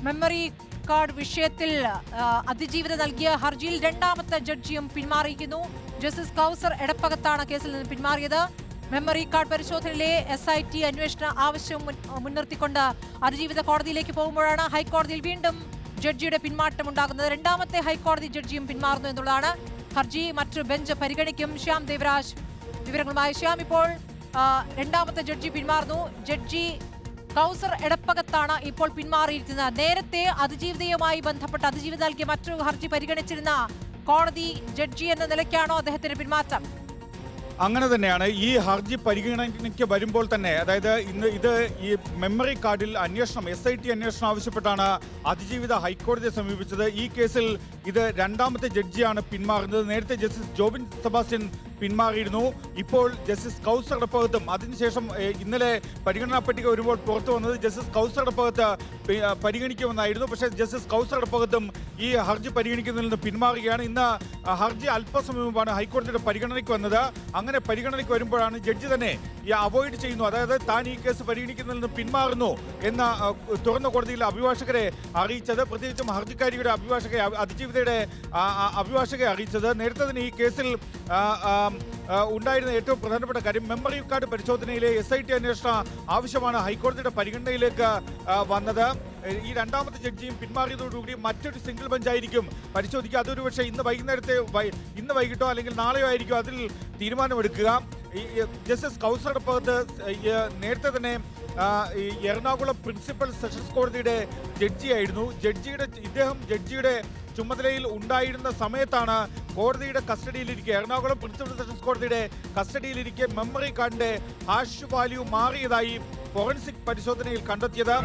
Memory card വിഷയത്തിൽ അതിജീവിത നൽകിയ ഹർജിയിൽ രണ്ടാമത്തെ ജഡ്ജിയും പിന്മാറിയിരിക്കുന്നു. ജസ്റ്റിസ് കൗസർ എടപ്പകത്താണ് കേസിൽ നിന്ന് പിന്മാറിയത്. മെമ്മറി കാർഡ് പരിശോധനയിലെ SIT അന്വേഷണ ആവശ്യം മുൻനിർത്തിക്കൊണ്ട് അതിജീവിത കോടതിയിലേക്ക് പോകുമ്പോഴാണ് ഹൈക്കോടതിയിൽ വീണ്ടും ജഡ്ജിയുടെ പിന്മാറ്റം ഉണ്ടാകുന്നത്. രണ്ടാമത്തെ ഹൈക്കോടതി ജഡ്ജിയും പിന്മാറുന്നു എന്നുള്ളതാണ്. ഹർജി മറ്റൊരു ബെഞ്ച് പരിഗണിക്കും. ശ്യാം ദേവരാജ് വിവരങ്ങളുമായി. ശ്യാം, ഇപ്പോൾ രണ്ടാമത്തെ ജഡ്ജി പിന്മാറുന്നു. ജഡ്ജി കൗസർ എടപ്പകത്താണ് ഇപ്പോൾ പിന്മാറിയിരിക്കുന്നത്. നേരത്തെ അതിജീവിതയുമായി ബന്ധപ്പെട്ട് അതിജീവിത നൽകിയ മറ്റൊരു ഹർജി പരിഗണിച്ചിരുന്ന കോടതി ജഡ്ജി എന്ന നിലയ്ക്കാണോ അദ്ദേഹത്തിന്റെ പിന്മാറ്റം? അങ്ങനെ തന്നെയാണ്. ഈ ഹർജി പരിഗണനയ്ക്ക് വരുമ്പോൾ തന്നെ, അതായത് ഇത് ഈ മെമ്മറി കാർഡിൽ അന്വേഷണം SIT അന്വേഷണം ആവശ്യപ്പെട്ടാണ് അതിജീവിത ഹൈക്കോടതിയെ സമീപിച്ചത്. ഈ കേസിൽ ഇത് രണ്ടാമത്തെ ജഡ്ജിയാണ് പിന്മാറുന്നത്. നേരത്തെ ജസ്റ്റിസ് ജോബിൻ സെബാസ്റ്റ്യൻ പിന്മാറിയിരുന്നു. ഇപ്പോൾ ജസ്റ്റിസ് കൗസർ എടപ്പകത്തും, അതിനുശേഷം ഇന്നലെ പരിഗണനാ പട്ടിക വരുമ്പോൾ പുറത്തു വന്നത് ജസ്റ്റിസ് കൗസർ എടപ്പകത്ത് പരിഗണിക്കുമെന്നായിരുന്നു. പക്ഷേ ജസ്റ്റിസ് കൗസർ എടപ്പകത്തും ഈ ഹർജി പരിഗണിക്കുന്നതിൽ നിന്ന് പിന്മാറുകയാണ്. ഇന്ന് ഹർജി അല്പസമയം മുമ്പാണ് ഹൈക്കോടതിയുടെ പരിഗണനയ്ക്ക് വന്നത്. അങ്ങനെ പരിഗണനയ്ക്ക് വരുമ്പോഴാണ് ജഡ്ജി തന്നെ ഈ അവോയ്ഡ് ചെയ്യുന്നു, അതായത് താൻ ഈ കേസ് പരിഗണിക്കുന്നതിൽ നിന്ന് പിന്മാറുന്നു എന്ന തുറന്ന കോടതിയിലെ അഭിഭാഷകരെ അറിയിച്ചത്. പ്രത്യേകിച്ചും ഹർജിക്കാരിയുടെ അഭിഭാഷകരെ, അതിജീവിതയുടെ അഭിഭാഷകരെ അറിയിച്ചത്. നേരത്തെ തന്നെ ഈ കേസിൽ ഉണ്ടായിരുന്ന ഏറ്റവും പ്രധാനപ്പെട്ട കാര്യം മെമ്മറി കാർഡ് പരിശോധനയിലെ SIT അന്വേഷണ ആവശ്യമാണ് ഹൈക്കോടതിയുടെ പരിഗണനയിലേക്ക് വന്നത്. ഈ രണ്ടാമത്തെ ജഡ്ജിയും പിന്മാറിയതോടുകൂടി മറ്റൊരു സിംഗിൾ ബെഞ്ചായിരിക്കും പരിശോധിക്കുക. അതൊരു പക്ഷേ ഇന്ന് വൈകിട്ടോ അല്ലെങ്കിൽ നാളെയോ ആയിരിക്കും അതിൽ തീരുമാനമെടുക്കുക. ഈ ജസ്റ്റിസ് കൗസർ എടപ്പകത്ത് നേരത്തെ തന്നെ എറണാകുളം പ്രിൻസിപ്പൽ സെഷൻസ് കോടതിയുടെ ജഡ്ജിയായിരുന്നു. ഇദ്ദേഹം ജഡ്ജിയുടെ ചുമതലയിൽ ഉണ്ടായിരുന്ന സമയത്താണ് കോടതിയുടെ കസ്റ്റഡിയിലിരിക്കെ, എറണാകുളം പ്രിൻസിപ്പൽ സെഷൻസ് കോടതിയുടെ കസ്റ്റഡിയിലിരിക്കെ മെമ്മറി കാർഡിന്റെ ഹാഷ് വാല്യൂ മാറിയതായി ഫോറൻസിക് പരിശോധനയിൽ കണ്ടെത്തിയത്.